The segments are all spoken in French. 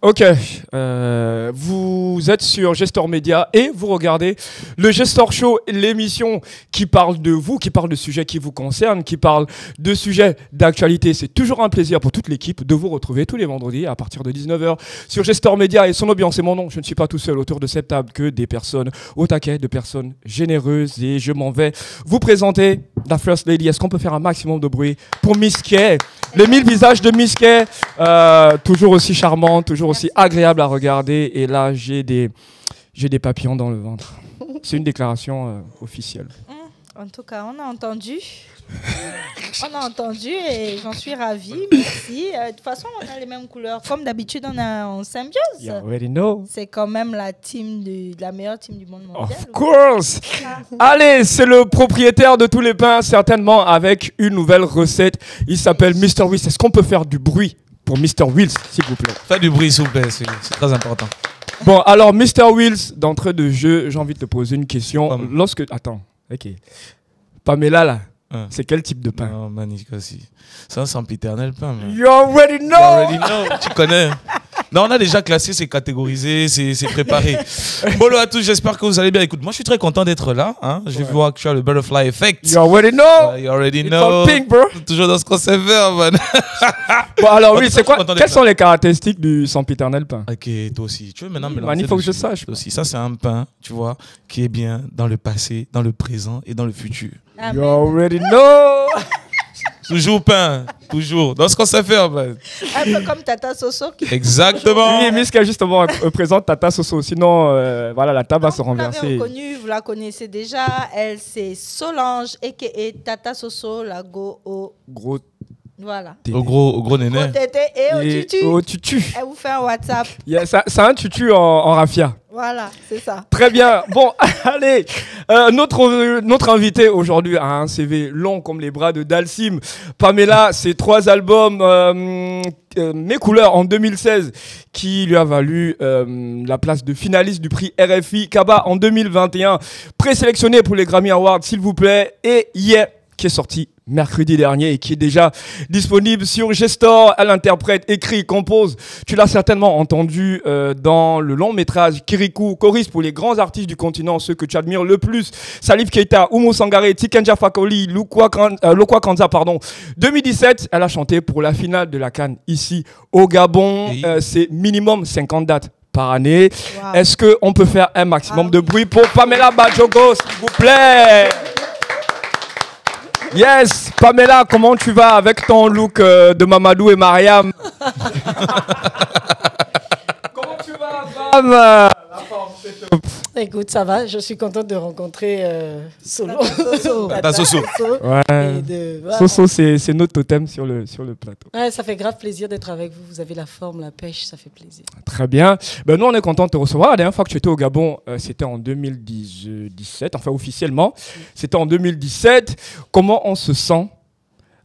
Ok, vous êtes sur Gestor Média et vous regardez le Gestor Show, l'émission qui parle de vous, qui parle de sujets qui vous concernent, qui parle de sujets d'actualité. C'est toujours un plaisir pour toute l'équipe de vous retrouver tous les vendredis à partir de 19h sur Gestor Média et son ambiance et mon nom. Je ne suis pas tout seul autour de cette table que des personnes au taquet, de personnes généreuses et je m'en vais vous présenter la First Lady. Est-ce qu'on peut faire un maximum de bruit pour Miss Kay, les 1000 visages de Miss Kay, toujours aussi charmante, toujours aussi agréable à regarder. Et là, j'ai des papillons dans le ventre. C'est une déclaration officielle. En tout cas, on a entendu. On a entendu et j'en suis ravie. Merci. De toute façon, on a les mêmes couleurs. Comme d'habitude, on est en symbiose. You already know. C'est quand même la team la meilleure team du monde mondial. Of course. Allez, c'est le propriétaire de tous les pains, certainement avec une nouvelle recette. Il s'appelle Mr. Wills. Est-ce qu'on peut faire du bruit pour Mr. Wills, s'il vous plaît? Fais du bruit, s'il vous plaît, c'est très important. Bon, alors, Mr. Wills, d'entrée de jeu, j'ai envie de te poser une question. Attends, ok. Pamela, là, c'est quel type de pain? Non, Manique aussi. C'est un sempiternel pain. Mais... You already know. You already know. Tu connais. Non, on a déjà classé, c'est catégorisé, c'est préparé. Bonjour à tous, j'espère que vous allez bien. Écoute, moi je suis très content d'être là. Hein. Je vais voir que tu as le Butterfly Effect. You already know. You already It's know. all pink, bro. Toujours dans ce qu'on sait faire, man. Bon, alors oui, c'est quoi? Quelles sont les caractéristiques du sempiternel pain? Ok, toi aussi. Tu veux maintenant me lancer? Il faut que je sache. Toi aussi. Ça, c'est un pain, tu vois, qui est bien dans le passé, dans le présent et dans le futur. Amen. You already know. Toujours pain, toujours. Dans ce qu'on sait faire, man. Un peu comme Tata Soso. Exactement. Oui, Miss Kay, justement, présente Tata Soso. Sinon, voilà, la table va se renverser. Vous la connaissez déjà. Elle, c'est Solange, a.k.a. Tata Soso, la Gros. Voilà. Au gros néné. Au tété et au tutu. Au tutu. Elle vous fait un WhatsApp. Yeah, c'est un tutu en raffia. Voilà, c'est ça. Très bien. Bon, allez. Notre invité aujourd'hui a un CV long comme les bras de Dalsim. Pamela, ses 3 albums, Mes couleurs en 2016, qui lui a valu la place de finaliste du prix RFI. Kaba en 2021, présélectionné pour les Grammy Awards, s'il vous plaît. Et Yeah, qui est sorti mercredi dernier et qui est déjà disponible sur Gestor. Elle interprète, écrit, compose. Tu l'as certainement entendu dans le long métrage Kirikou, choriste pour les grands artistes du continent, ceux que tu admires le plus. Salif Keita, Oumou Sangaré, Tikenja Fakoli, Lokwa Kanza, pardon. 2017, elle a chanté pour la finale de la CAN ici au Gabon. C'est minimum 50 dates par année. Wow. Est-ce qu'on peut faire un maximum de bruit pour Pamela Badjogo, s'il vous plaît? Yes, Pamela, comment tu vas avec ton look de Mamadou et Mariam? Comment tu vas, femme? La forme, c'est top. Écoute, ça va, je suis contente de rencontrer Solo. Tata Soso. Ouais. Voilà. Soso, c'est notre totem sur le plateau. Ouais, ça fait grave plaisir d'être avec vous. Vous avez la forme, la pêche, ça fait plaisir. Très bien. Ben, nous, on est content de te recevoir. La dernière fois que tu étais au Gabon, c'était en 2017, enfin officiellement. C'était en 2017. Comment on se sent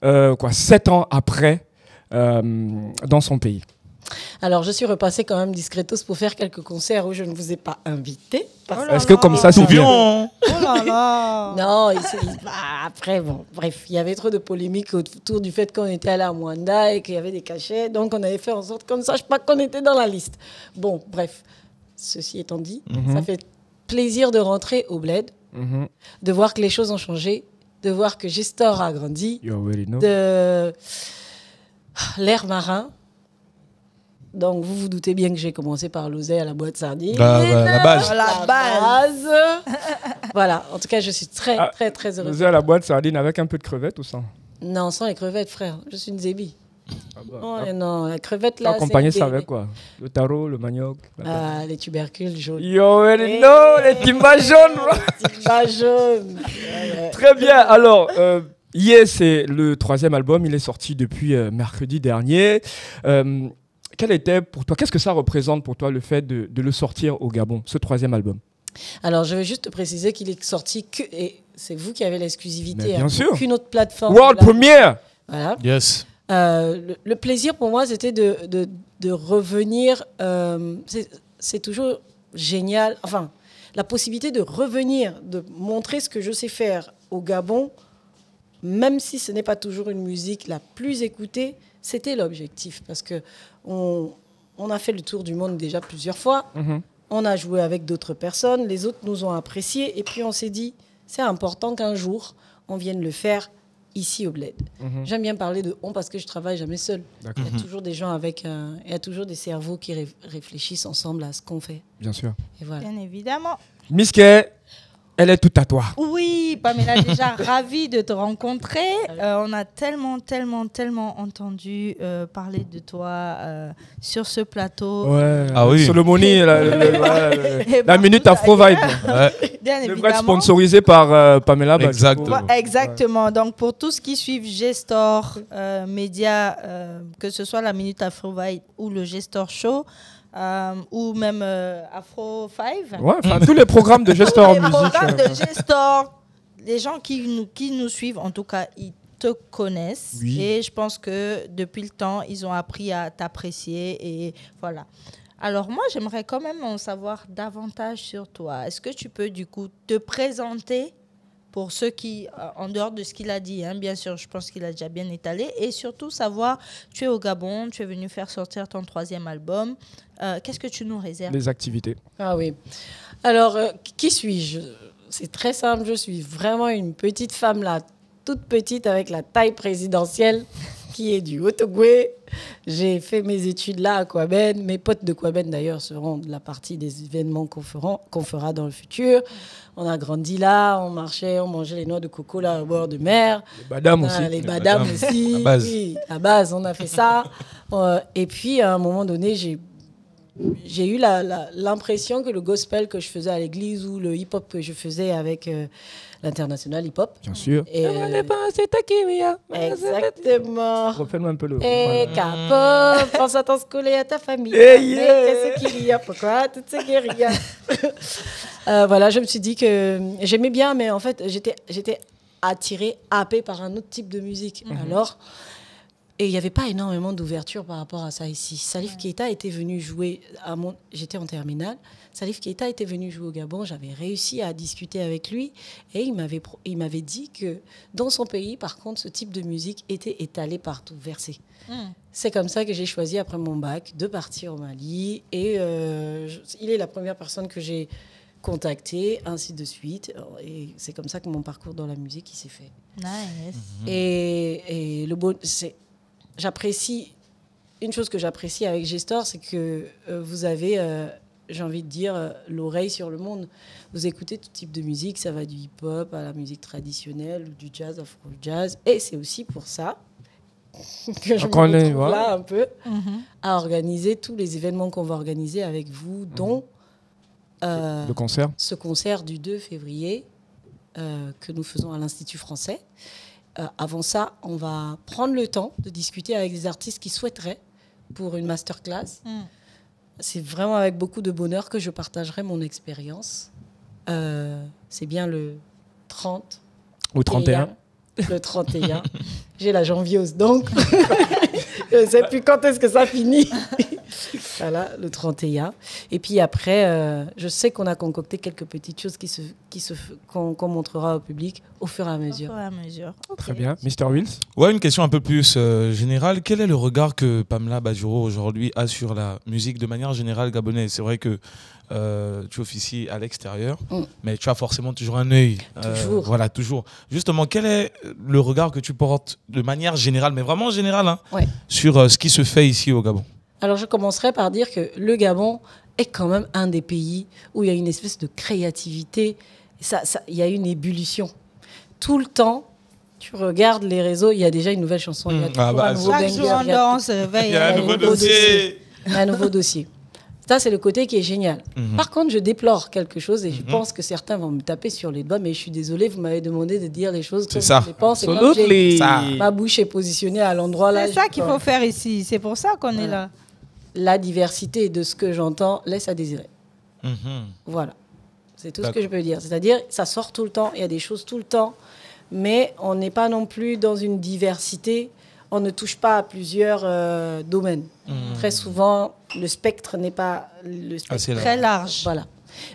7 ans après dans son pays? Alors, je suis repassée quand même discretos pour faire quelques concerts où je ne vous ai pas invité. Est-ce que comme ça, c'est bien? Oh là là. Non, après, bon, bref, il y avait trop de polémiques autour du fait qu'on était allé à Mwanda et qu'il y avait des cachets. Donc, on avait fait en sorte qu'on ne sache pas qu'on était dans la liste. Bon, bref, ceci étant dit, ça fait plaisir de rentrer au Bled, de voir que les choses ont changé, de voir que Gestor a grandi, de l'air marin. Donc, vous vous doutez bien que j'ai commencé par l'oseille à la boîte sardine. La base. La base. Voilà. En tout cas, je suis très heureuse. L'oseille à la boîte sardine avec un peu de crevettes ou sans? Non, sans les crevettes, frère. Je suis une zébi. Ah bah, oh, non, la crevette là. Accompagner ça avec quoi? Le taro, le manioc. Les tubercules jaunes. Yo, no, les timbas jaunes. Les timbas jaunes. Très bien. Alors, Yeah, c'est le 3e album. Il est sorti depuis mercredi dernier. Quel était pour toi, qu'est-ce que ça représente pour toi le fait de le sortir au Gabon, ce 3e album? Alors, je veux juste te préciser qu'il est sorti et c'est vous qui avez l'exclusivité. Bien sûr. Aucune autre plateforme. World premiere. Voilà. Yes. Le plaisir pour moi, c'était de revenir. C'est toujours génial. Enfin, la possibilité de revenir, de montrer ce que je sais faire au Gabon, même si ce n'est pas toujours une musique la plus écoutée, c'était l'objectif. Parce que on a fait le tour du monde déjà plusieurs fois. On a joué avec d'autres personnes. Les autres nous ont appréciés. Et puis, on s'est dit, c'est important qu'un jour, on vienne le faire ici au Bled. J'aime bien parler de on parce que je travaille jamais seul. Il y a toujours des gens il y a toujours des cerveaux qui réfléchissent ensemble à ce qu'on fait. Bien sûr. Et voilà. Bien évidemment. Miss Kay, elle est toute à toi. Oui, Pamela, déjà ravie de te rencontrer. On a tellement entendu parler de toi sur ce plateau. Ouais. Ah oui. Solomoni, Et la bah, minute vous Afro allez- Vibe. Bien Le vrai évidemment. sponsorisé par Pamela. Bah, Exactement. du coup, Exactement. Donc, pour tous qui suivent Gestor Média, que ce soit la Minute Afro Vibe ou le Gestor Show, ou même Afro 5, Ouais, enfin, tous les programmes de gesteur en les musique. programmes de Gestor, les gens qui nous suivent, en tout cas, ils te connaissent. Oui. Et je pense que depuis le temps, ils ont appris à t'apprécier. Et voilà. Alors moi, j'aimerais quand même en savoir davantage sur toi. Est-ce que tu peux du coup te présenter pour ceux qui, en dehors de ce qu'il a dit, hein, bien sûr, je pense qu'il a déjà bien étalé, et surtout savoir, tu es au Gabon, tu es venu faire sortir ton 3e album. Qu'est-ce que tu nous réserves? Les activités. Ah oui. Alors, qui suis-je? C'est très simple. Je suis vraiment une petite femme là, toute petite avec la taille présidentielle qui est du Haut-Ogooué. J'ai fait mes études là à Kouaben. Mes potes de Kouaben d'ailleurs seront de la partie des événements qu'on fera dans le futur. On a grandi là, on marchait, on mangeait les noix de coco là au bord de mer. Les badam aussi. Les badam aussi. La base. Oui, la base, on a fait ça. Et puis à un moment donné, j'ai eu l'impression que le gospel que je faisais à l'église ou le hip-hop que je faisais avec l'international hip-hop. Bien sûr. Et, exactement. Refais-moi un peu le. Et Capo, pense à t'en coller à ta famille. Hey, Mais yeah. qu'est-ce qu'il y a? Pourquoi toutes ces guérillas? Voilà, je me suis dit que j'aimais bien, mais en fait, j'étais attirée, happée par un autre type de musique. Alors, et il n'y avait pas énormément d'ouverture par rapport à ça ici. Salif Keita était venu jouer j'étais en terminale. Salif Keita était venu jouer au Gabon. J'avais réussi à discuter avec lui et il m'avait dit que dans son pays, par contre, ce type de musique était étalé partout, versé. C'est comme ça que j'ai choisi, après mon bac, de partir au Mali. Et il est la première personne que j'ai contactée, ainsi de suite. Et c'est comme ça que mon parcours dans la musique il s'est fait. Nice. Et le beau, j'apprécie, une chose que j'apprécie avec Gestor, c'est que vous avez, j'ai envie de dire, l'oreille sur le monde. Vous écoutez tout type de musique, ça va du hip-hop à la musique traditionnelle, du jazz, afro-jazz. Et c'est aussi pour ça que je me retrouve là un peu à organiser tous les événements qu'on va organiser avec vous, dont Le concert. ce concert du 2 février que nous faisons à l'Institut français. Avant ça, on va prendre le temps de discuter avec des artistes qui souhaiteraient pour une masterclass. C'est vraiment avec beaucoup de bonheur que je partagerai mon expérience. C'est bien le 30. Au 31. Le 31. J'ai la janviose, donc je ne sais plus quand est-ce que ça finit. Voilà, le 31. Et puis après, je sais qu'on a concocté quelques petites choses qu'on montrera au public au fur et à mesure. Au fur et à mesure. Ok. Très bien. Mr. Wills. Ouais, une question un peu plus générale. Quel est le regard que Pamela Badjuro aujourd'hui a sur la musique de manière générale gabonaise? C'est vrai que tu officies à l'extérieur, mais tu as forcément toujours un œil. Toujours. Voilà, toujours. Justement, quel est le regard que tu portes de manière générale, mais vraiment générale, hein, Ouais. sur ce qui se fait ici au Gabon? Alors, je commencerai par dire que le Gabon est quand même un des pays où il y a une espèce de créativité. Il y a une ébullition. Tout le temps, tu regardes les réseaux, il y a déjà une nouvelle chanson. Il y a toujours un nouveau Chaque banger, jour, on il y a- danse, veille. Il y a un nouveau dossier. Il y a un nouveau dossier. Ça, c'est le côté qui est génial. Par contre, je déplore quelque chose et je pense que certains vont me taper sur les doigts, mais je suis désolée, vous m'avez demandé de dire les choses comme ça. je les pense. Et comme Absolutely. Ça. ma bouche est positionnée à l'endroit là. C'est ça qu'il faut faire ici. C'est pour ça qu'on est là. La diversité de ce que j'entends laisse à désirer. Voilà. C'est tout ce que je peux dire. C'est-à-dire, ça sort tout le temps, il y a des choses tout le temps, mais on n'est pas non plus dans une diversité. On ne touche pas à plusieurs domaines. Très souvent, le spectre n'est pas le spectre. Assez large. Très large. Voilà.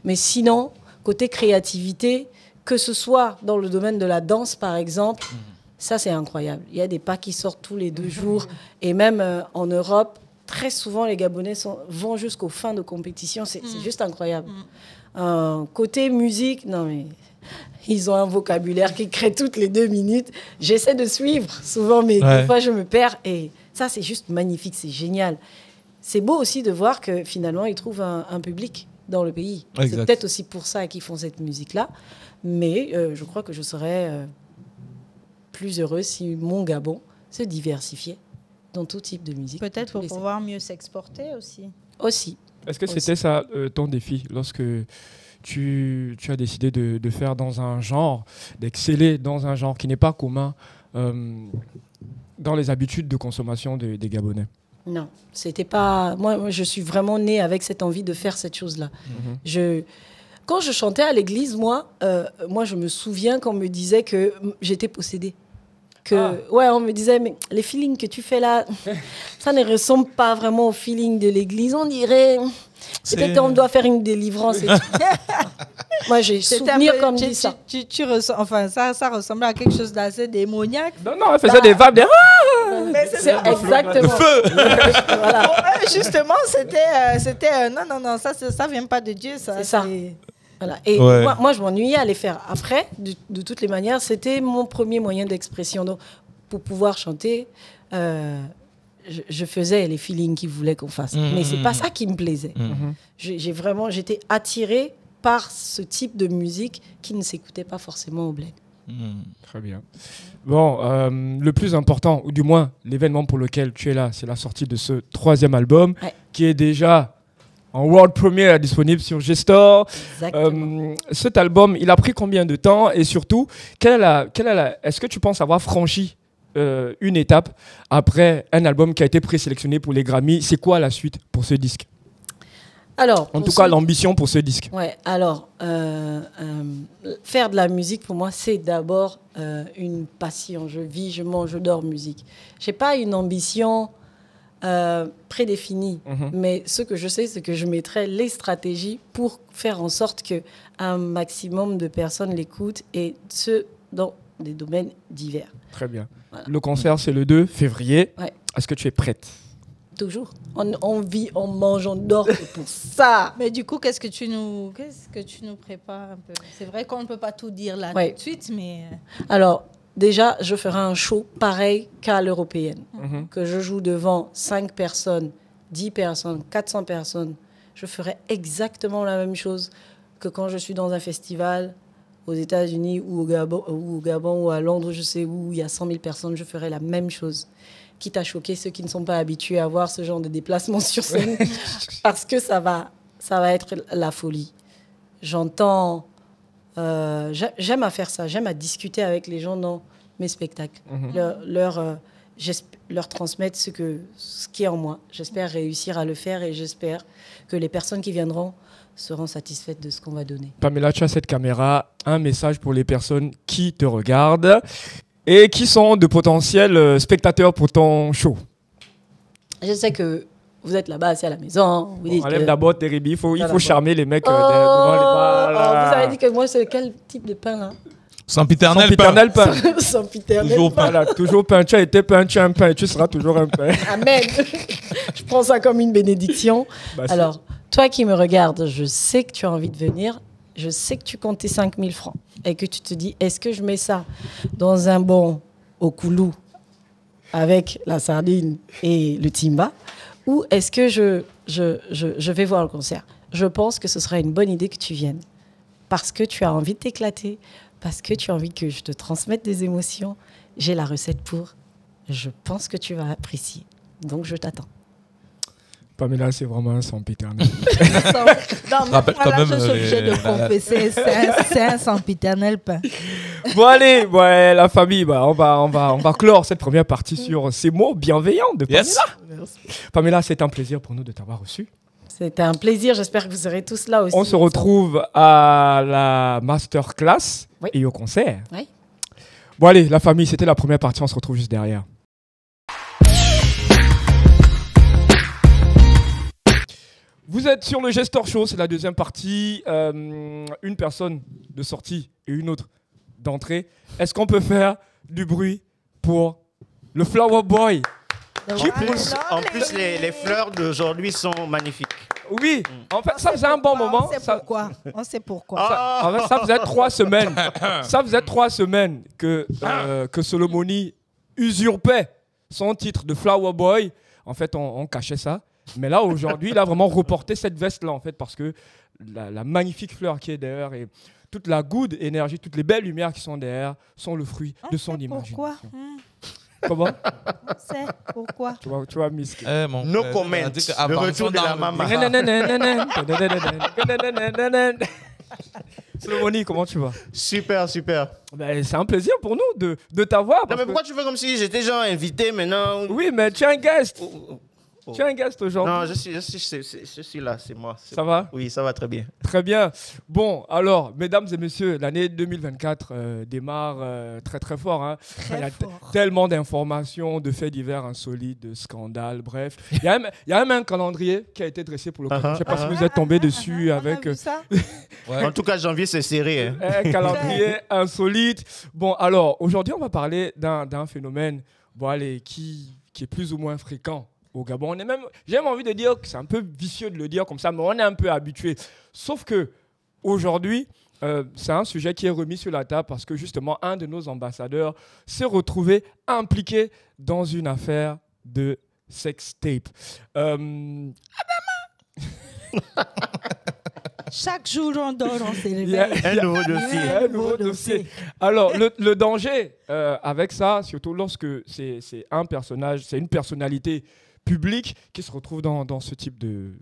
Mais sinon, côté créativité, que ce soit dans le domaine de la danse, par exemple, ça, c'est incroyable. Il y a des pas qui sortent tous les 2 jours. Et même en Europe, très souvent, les Gabonais vont jusqu'aux fins de compétition. C'est juste incroyable. Côté musique, non mais... Ils ont un vocabulaire qui crée toutes les 2 minutes. J'essaie de suivre souvent, mais des fois, je me perds. Et ça, c'est juste magnifique, c'est génial. C'est beau aussi de voir que finalement, ils trouvent un public dans le pays. Exact. C'est peut-être aussi pour ça qu'ils font cette musique-là. Mais je crois que je serais plus heureuse si mon Gabon se diversifiait dans tout type de musique. Peut-être pour pouvoir mieux s'exporter aussi. Aussi. Est-ce que c'était ça ton défi lorsque tu as décidé de faire dans un genre, d'exceller dans un genre qui n'est pas commun dans les habitudes de consommation des Gabonais? Non, c'était pas... Moi, je suis vraiment née avec cette envie de faire cette chose-là. Quand je chantais à l'église, moi, je me souviens qu'on me disait que j'étais possédée. Ouais, on me disait, mais les feelings que tu fais là, ça ne ressemble pas vraiment au feeling de l'église. On dirait... Peut-être qu'on doit faire une délivrance. Moi, j'ai souvenir comme dit ça. Enfin, ça ressemblait à quelque chose d'assez démoniaque. Non, elle faisait des vagues. Mais c'est exactement. Le feu. Voilà. Pour eux, justement, c'était non, ça vient pas de Dieu. C'est ça. Voilà. Et moi, je m'ennuyais à les faire. Après, de toutes les manières, c'était mon premier moyen d'expression. Donc, pour pouvoir chanter, je faisais les feelings qu'ils voulaient qu'on fasse. Mais c'est pas ça qui me plaisait. J'étais attirée par ce type de musique qui ne s'écoutait pas forcément au bled. Très bien. Bon, le plus important, ou du moins l'événement pour lequel tu es là, c'est la sortie de ce 3e album qui est déjà en world premiere disponible sur G-Store. Cet album, il a pris combien de temps? Et surtout, est-ce que tu penses avoir franchi une étape après un album qui a été présélectionné pour les Grammy? C'est quoi la suite pour ce disque? Alors, en tout cas, l'ambition pour ce disque. Ouais, alors, faire de la musique, pour moi, c'est d'abord une passion. Je vis, je mange, je dors musique. Je n'ai pas une ambition prédéfinie, mais ce que je sais, c'est que je mettrai les stratégies pour faire en sorte qu'un maximum de personnes l'écoutent, et ce, dans des domaines divers. Très bien. Voilà. Le concert, c'est le 2 février. Ouais. Est-ce que tu es prête? Toujours. On vit, on mange, on dort, c'est pour ça. Mais du coup, qu'est-ce que tu nous prépares un peu? C'est vrai qu'on ne peut pas tout dire là tout de suite, mais... Alors, déjà, je ferai un show pareil qu'à l'Européenne. Que je joue devant 5 personnes, 10 personnes, 400 personnes. Je ferai exactement la même chose que quand je suis dans un festival aux États-Unis ou au Gabon ou à Londres, je sais où, il y a 100 000 personnes, je ferai la même chose. Quitte à choquer ceux qui ne sont pas habitués à voir ce genre de déplacement sur scène, parce que ça va être la folie. J'entends... j'aime à faire ça, j'aime à discuter avec les gens dans mes spectacles, leur transmettre ce qui est en moi. J'espère réussir à le faire et j'espère que les personnes qui viendront seront satisfaites de ce qu'on va donner. Pamela, tu as cette caméra, un message pour les personnes qui te regardent et qui sont de potentiels spectateurs pour ton show. Je sais que vous êtes là-bas, assis à la maison. Vous dites enlève d'abord tes rébis, il faut charmer les mecs vous devant avez dit que moi, c'est quel type de pain, là? Sempiternel pain. Sempiternel Toujours pain. Voilà, toujours pain. Tu as été pain, tu es un pain et tu seras toujours un pain. Amen. Je prends ça comme une bénédiction. Alors, toi qui me regardes, je sais que tu as envie de venir. Je sais que tu comptes tes 5 000 francs et que tu te dis, est-ce que je mets ça dans un bon au koulou avec la sardine et le timba, ou est-ce que je vais voir le concert? Je pense que ce sera une bonne idée que tu viennes parce que tu as envie de t'éclater, parce que tu as envie que je te transmette des émotions. J'ai la recette pour. Je pense que tu vas apprécier. Donc, je t'attends. Pamela, c'est vraiment un sempiternel. Je suis obligée de confesser, c'est un sempiternel pain. Bon allez, la famille, on va clore cette première partie sur ces mots bienveillants de Pamela. Yes. Pamela, c'est un plaisir pour nous de t'avoir reçu. C'était un plaisir, j'espère que vous serez tous là aussi. On se retrouve à la masterclass et au concert. Oui. Bon allez, la famille, c'était la première partie, on se retrouve juste derrière. Vous êtes sur le Gestor Show, c'est la deuxième partie. Une personne de sortie et une autre d'entrée. Est-ce qu'on peut faire du bruit pour le Flower Boy? En plus, les fleurs d'aujourd'hui sont magnifiques. Oui, en fait, ça faisait un bon moment. On sait pourquoi. En fait, ça faisait 3 semaines. Ça faisait 3 semaines que Solomoni usurpait son titre de Flower Boy. En fait, on cachait ça. Mais là, aujourd'hui, il a vraiment reporté cette veste-là, en fait, parce que la magnifique fleur qui est derrière et toute la good énergie, toutes les belles lumières qui sont derrière sont le fruit de son imagination. Pourquoi Comment? On sait pourquoi. Tu vois, Miss. No comment. Le retour de la maman. Solomoni, comment tu vas? Super. Ben, c'est un plaisir pour nous de t'avoir. Non, mais pourquoi tu fais comme si j'étais genre invité maintenant? Oui, mais tu es un guest. Tu es un guest aujourd'hui. Non, je suis là, c'est moi. Ça va? Oui, ça va très bien. Très bien. Bon, alors, mesdames et messieurs, l'année 2024 démarre très très fort. Hein. Il y a tellement d'informations, de faits divers insolites, de scandales, bref. Il y a même un calendrier qui a été dressé pour le Je ne sais pas si vous êtes tombé dessus avec... On a vu ça? Ouais. En tout cas, janvier, c'est serré. Hein. Un calendrier insolite. Bon, alors, aujourd'hui, on va parler d'un phénomène qui est plus ou moins fréquent au Gabon. J'ai même envie de dire que c'est un peu vicieux de le dire comme ça, mais on est un peu habitué. Sauf que aujourd'hui, c'est un sujet qui est remis sur la table parce que justement, un de nos ambassadeurs s'est retrouvé impliqué dans une affaire de sextape. Chaque jour, on dort, on se réveille. Un nouveau dossier. Alors, le danger avec ça, surtout lorsque c'est une personnalité publique qui se retrouve dans ce type de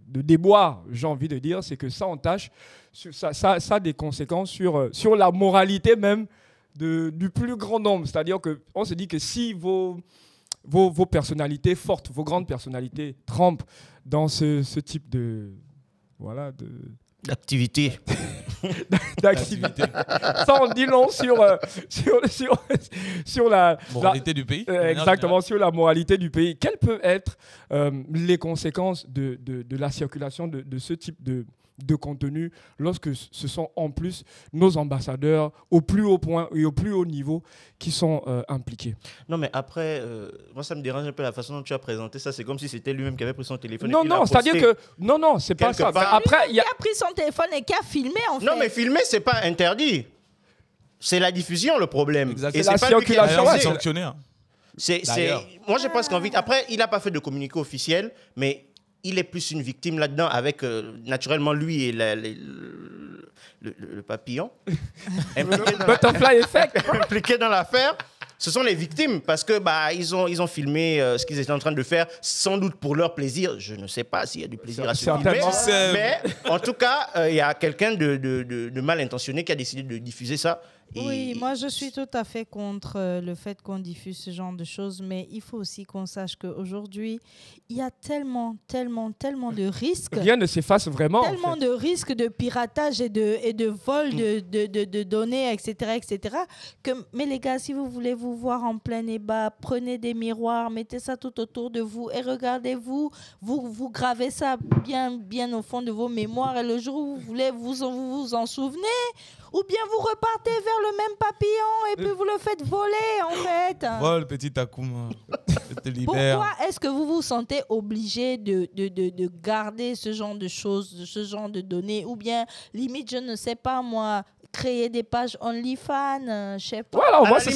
déboire, j'ai envie de dire, c'est que ça entache, ça a des conséquences sur la moralité même du plus grand nombre. C'est-à-dire qu'on se dit que si vos personnalités fortes, vos grandes personnalités trempent dans ce type d'activité. Ça en dit long sur la moralité du pays. Exactement, sur la moralité du pays. Quelles peuvent être les conséquences de la circulation de ce type de contenu lorsque ce sont en plus nos ambassadeurs au plus haut point et au plus haut niveau qui sont impliqués? Non, mais après, moi ça me dérange un peu la façon dont tu as présenté ça. C'est comme si c'était lui-même qui avait pris son téléphone. Non, c'est-à-dire que non, c'est pas ça. Après, il a pris son téléphone et qui a filmé en fait. Non, mais filmer, c'est pas interdit. C'est la diffusion le problème. Exactement. Et c'est la pas circulation. lui qui sanctionné. Hein. Moi, je pense qu'en vite. Après, il n'a pas fait de communiqué officiel, mais il est plus une victime là-dedans avec, naturellement, lui et le papillon. Butterfly effect. Impliqué dans l'affaire. Ce sont les victimes parce que ils ont filmé ce qu'ils étaient en train de faire, sans doute pour leur plaisir. Je ne sais pas s'il y a du plaisir à ce filmer. Mais en tout cas, il y a quelqu'un de mal intentionné qui a décidé de diffuser ça. Oui, moi je suis tout à fait contre le fait qu'on diffuse ce genre de choses, mais il faut aussi qu'on sache qu'aujourd'hui, il y a tellement de risques. Rien ne s'efface vraiment. Tellement de risques de piratage et de vol de données, etc. Mais les gars, si vous voulez vous voir en plein ébat, prenez des miroirs, mettez ça tout autour de vous et regardez-vous. Vous gravez ça bien au fond de vos mémoires et le jour où vous voulez, vous en souvenez. Ou bien vous repartez vers le même papillon et puis vous le faites voler, en fait. Vol, petit Akuma. Je te libère. Pourquoi est-ce que vous vous sentez obligé de garder ce genre de choses, ce genre de données? Ou bien, limite, je ne sais pas, moi, créer des pages OnlyFans, je sais pas. Voilà, moi, c'est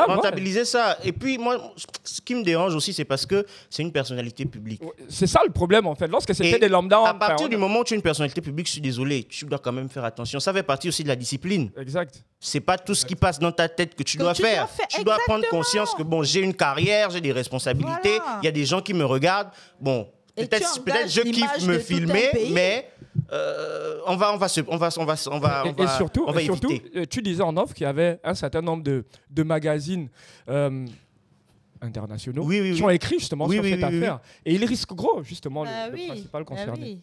rentabiliser ça. Et puis, moi, ce qui me dérange aussi, c'est parce que c'est une personnalité publique. C'est ça le problème, en fait. Lorsque c'était des lambda... À partir du moment où tu es une personnalité publique, je suis désolé, tu dois quand même faire attention. Ça fait partie aussi de la discipline. Exact. C'est pas tout ce qui passe dans ta tête que tu dois faire. Tu dois prendre conscience que, j'ai une carrière, j'ai des responsabilités, il y a des gens qui me regardent. Bon, peut-être je kiffe me filmer, mais... on va surtout, tu disais en off qu'il y avait un certain nombre de magazines internationaux qui ont écrit justement sur cette affaire. Et ils risquent gros, justement, le principal concerné.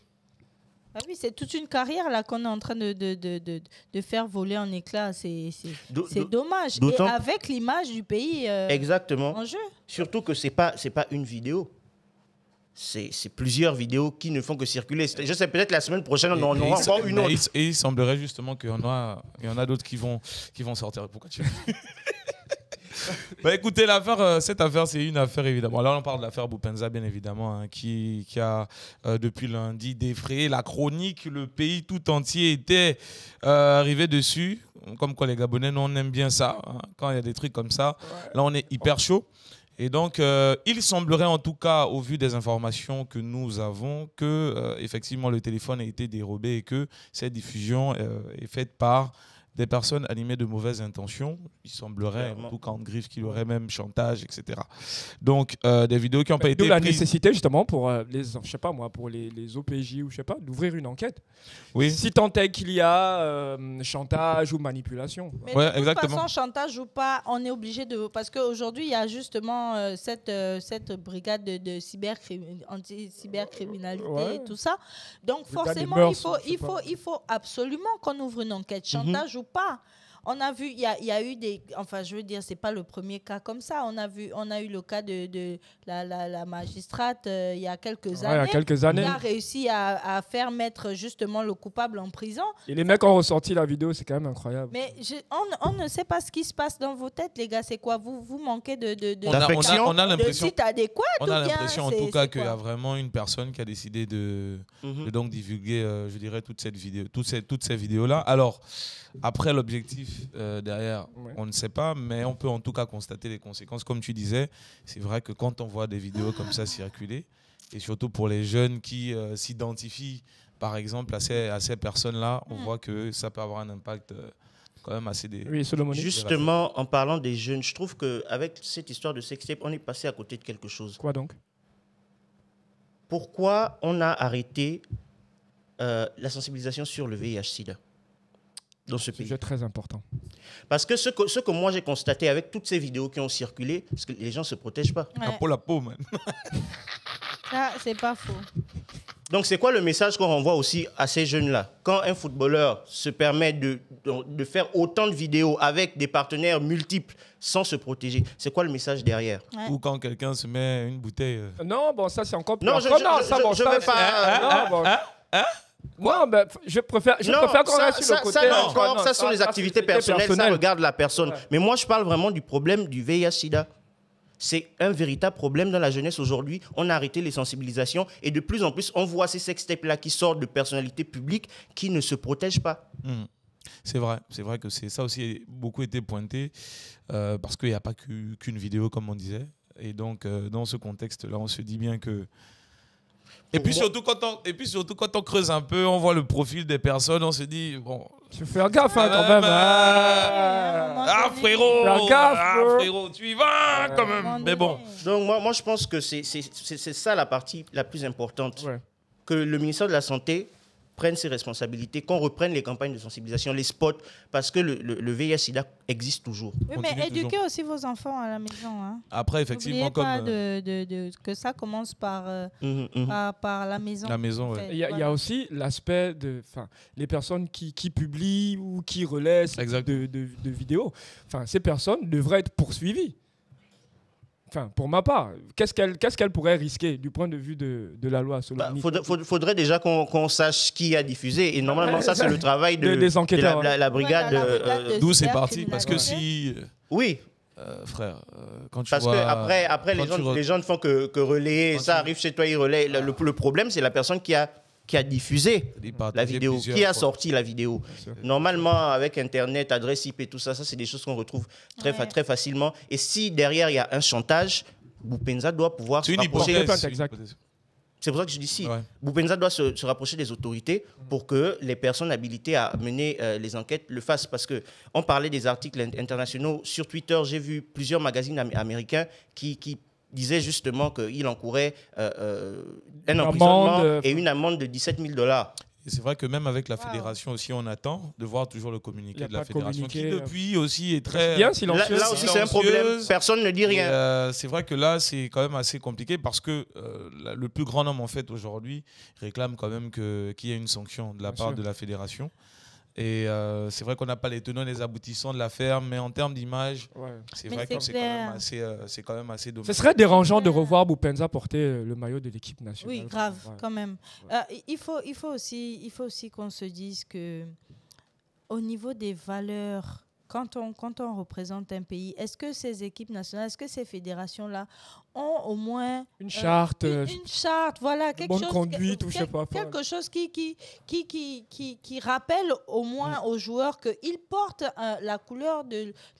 Oui, c'est toute une carrière là qu'on est en train de faire voler en éclats. C'est dommage. Et avec l'image du pays en jeu. Surtout que c'est pas une vidéo. C'est plusieurs vidéos qui ne font que circuler. Je sais, peut-être la semaine prochaine, on en aura encore une autre. Et il semblerait justement qu'il y en a d'autres qui vont sortir. Pourquoi tu Bah écoutez, cette affaire, c'est une affaire évidemment. Là, on parle de l'affaire Boupenza, bien évidemment, hein, qui a depuis lundi défrayé la chronique. Le pays tout entier était arrivé dessus. Comme quoi, les Gabonais, nous, on aime bien ça. Hein, quand il y a des trucs comme ça, là, on est hyper chaud. Et donc, il semblerait en tout cas, au vu des informations que nous avons, que effectivement le téléphone a été dérobé et que cette diffusion est faite par des personnes animées de mauvaises intentions. Il semblerait, en tout cas en griffe, qu'il y aurait même chantage, etc. Donc, des vidéos qui n'ont pas été la prises. nécessité justement pour pour les OPJ ou je sais pas, d'ouvrir une enquête. Oui. Si tant est qu'il y a chantage ou manipulation. Mais Ouais, de toute exactement. façon, chantage ou pas, on est obligé de... Parce qu'aujourd'hui, il y a justement cette brigade de anti-cybercriminalité et tout ça. Donc forcément, il faut absolument qu'on ouvre une enquête. Chantage ou pas. On a vu, il y a eu des... Enfin, je veux dire, c'est pas le premier cas comme ça. On a eu le cas de la magistrate il y a quelques années. Il y a quelques années. Il a réussi à faire mettre justement le coupable en prison. Et les mecs ont ressorti la vidéo, c'est quand même incroyable. Mais on ne sait pas ce qui se passe dans vos têtes, les gars. C'est quoi? Vous manquez On a l'impression... site adéquat. On a l'impression en tout cas qu'il y a vraiment une personne qui a décidé de donc divulguer, je dirais, toutes ces vidéos-là. Alors, après, l'objectif derrière, on ne sait pas, mais on peut en tout cas constater les conséquences. Comme tu disais, c'est vrai que quand on voit des vidéos comme ça circuler, et surtout pour les jeunes qui s'identifient, par exemple, à ces personnes-là, on voit que ça peut avoir un impact quand même assez... Justement, en parlant des jeunes, je trouve qu'avec cette histoire de sextape, on est passé à côté de quelque chose. Quoi donc? Pourquoi on a arrêté la sensibilisation sur le VIH-Sida dans ce pays? C'est très important. Parce que ce que moi j'ai constaté avec toutes ces vidéos qui ont circulé, c'est que les gens ne se protègent pas. Pour la peau, man. Ça, c'est pas faux. Donc c'est quoi le message qu'on renvoie aussi à ces jeunes-là? Quand un footballeur se permet de faire autant de vidéos avec des partenaires multiples sans se protéger, c'est quoi le message derrière? Ou quand quelqu'un se met une bouteille... Non, bon, ça c'est encore plus... Non, je ne vais pas... Non, ben, je préfère qu'on reste sur le côté... Ça sont les activités personnelles, ça regarde la personne. Ouais. Mais moi, je parle vraiment du problème du VIH-Sida. C'est un véritable problème dans la jeunesse aujourd'hui. On a arrêté les sensibilisations et de plus en plus, on voit ces sextapes-là qui sortent de personnalités publiques qui ne se protègent pas. C'est vrai que ça aussi a beaucoup été pointé parce qu'il n'y a pas qu'une vidéo, comme on disait. Et donc, dans ce contexte-là, on se dit bien que... Et puis surtout quand on creuse un peu, on voit le profil des personnes, on se dit bon, tu fais gaffe quand même. Frérot, tu y vas quand même. Mais bon. Donc moi je pense que c'est ça la partie la plus importante, que le ministère de la Santé prenne ses responsabilités, qu'on reprenne les campagnes de sensibilisation, les spots, parce que le VIH-Sida existe toujours. Oui, mais éduquez aussi vos enfants à la maison. Hein. Après, effectivement, n'oubliez pas que ça commence par la maison. La maison, Il y a aussi l'aspect de les personnes qui publient ou qui relaient de vidéos. Ces personnes devraient être poursuivies. Pour ma part, qu'est-ce qu'elle pourrait risquer du point de vue de la loi? Faudrait déjà qu'on sache qui a diffusé. Et normalement, ça, c'est le travail des enquêteurs. La brigade. D'où c'est parti. Parce que si... Oui. Frère, quand tu vois... Parce qu'après, les gens ne font que relayer. Ça arrive chez toi, ils relaient. Le problème, c'est la personne qui a diffusé la vidéo, qui a sorti la vidéo. Normalement, avec Internet, adresse IP et tout ça, c'est des choses qu'on retrouve très facilement. Et si derrière, il y a un chantage, Boupenza doit pouvoir se rapprocher... C'est pour ça que je dis si. Boupenza doit se rapprocher des autorités pour que les personnes habilitées à mener les enquêtes le fassent. Parce qu'on parlait des articles internationaux. Sur Twitter, j'ai vu plusieurs magazines américains qui disait justement qu'il encourait un emprisonnement et une amende de $17,000. Et c'est vrai que même avec la fédération aussi, on attend de voir toujours le communiqué de la fédération qui depuis aussi est très... Bien silencieux. Là aussi, c'est un problème. Personne ne dit rien. C'est vrai que là, c'est quand même assez compliqué parce que le plus grand nombre, en fait, aujourd'hui, réclame quand même qu'il y ait une sanction de la part de la fédération. Et c'est vrai qu'on n'a pas les tenants et les aboutissants de l'affaire, mais en termes d'image, c'est vrai que c'est quand même assez dommage. Ce serait dérangeant de revoir Boupenza porter le maillot de l'équipe nationale. Oui, grave, quand même. Il faut aussi qu'on se dise que au niveau des valeurs quand on représente un pays, est-ce que ces équipes nationales, est-ce que ces fédérations-là ont au moins une charte, une charte, voilà, quelque bonne chose, conduite ou je sais pas, quelque chose qui rappelle au moins aux joueurs qu'ils portent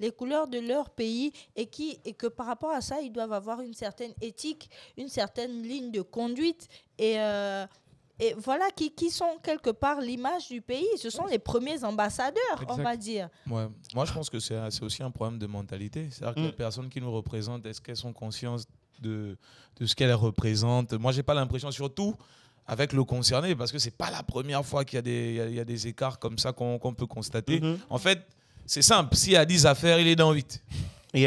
les couleurs de leur pays et que par rapport à ça, ils doivent avoir une certaine éthique, une certaine ligne de conduite et voilà, qui sont quelque part l'image du pays. Ce sont les premiers ambassadeurs, on va dire. Ouais. Moi, je pense que c'est aussi un problème de mentalité. C'est-à-dire que les personnes qui nous représentent, est-ce qu'elles sont conscientes de ce qu'elles représentent? Moi, j'ai pas l'impression, surtout avec le concerné, parce que c'est pas la première fois qu'il y a des écarts comme ça qu'on peut constater. En fait, c'est simple. S'il y a 10 affaires, il est dans 8.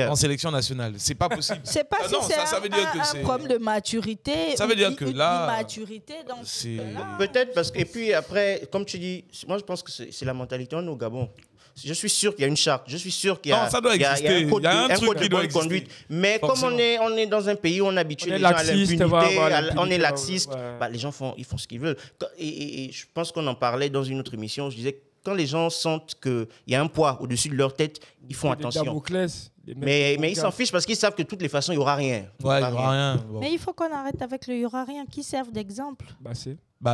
En sélection nationale, c'est pas possible. C'est pas si c'est un problème de maturité. Ça veut dire que là, immaturité dans peut-être parce que et puis après, comme tu dis, moi je pense que c'est la mentalité au Gabon. Je suis sûr qu'il y a une charte. Je suis sûr qu'il y a, ça doit exister. Il y a un truc qui doit conduite. Mais forcément. Comme on est dans un pays où on habitue les gens à l'impunité, on est laxiste, les gens ils font ce qu'ils veulent. Et je pense qu'on en parlait dans une autre émission. Je disais, quand les gens sentent qu'il y a un poids au-dessus de leur tête, ils font attention. Mais ils s'en fichent parce qu'ils savent que de toutes les façons, il n'y aura rien. Ouais, il n'y aura rien. Bon. Mais il faut qu'on arrête avec le « il n'y aura rien » qui servent d'exemple.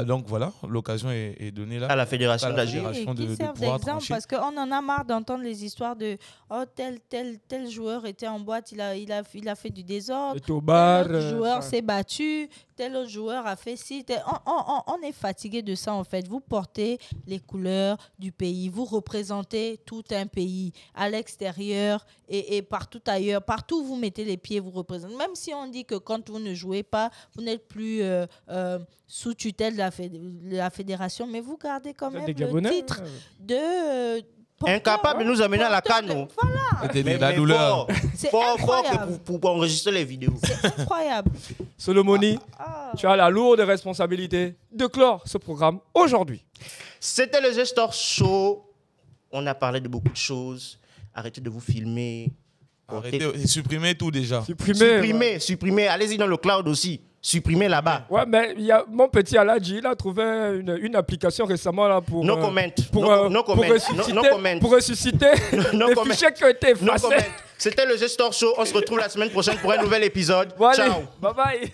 Donc voilà, l'occasion est donnée là. À la fédération d'agir. Qui servent d'exemple parce qu'on en a marre d'entendre les histoires de « oh, tel joueur était en boîte, il a fait du désordre, tel autre joueur s'est battu, tel autre joueur a fait ci. » On est fatigué de ça en fait. Vous portez les couleurs du pays, vous représentez tout un pays à l'extérieur et partout ailleurs. Partout où vous mettez les pieds, vous représentez. Même si on dit que quand vous ne jouez pas, vous n'êtes plus sous tutelle de la fédération, mais vous gardez quand même le titre de... incapable de nous amener à la CAN. Voilà. C'était la douleur. C'est incroyable. Pour enregistrer les vidéos. C'est incroyable. Solomoni, tu as la lourde responsabilité de clore ce programme aujourd'hui. C'était le Gestor Show. On a parlé de beaucoup de choses. Arrêtez de vous filmer. Arrêtez, supprimez tout déjà. Supprimez. Allez-y dans le cloud aussi. Supprimez là-bas. Ouais, mais il y a mon petit Aladji, il a trouvé une application récemment là pour. No comment. Pour ressusciter les fichiers qui ont été effacés. C'était le Gestor Show. On se retrouve la semaine prochaine pour un nouvel épisode. Bon, ciao. Allez, bye bye.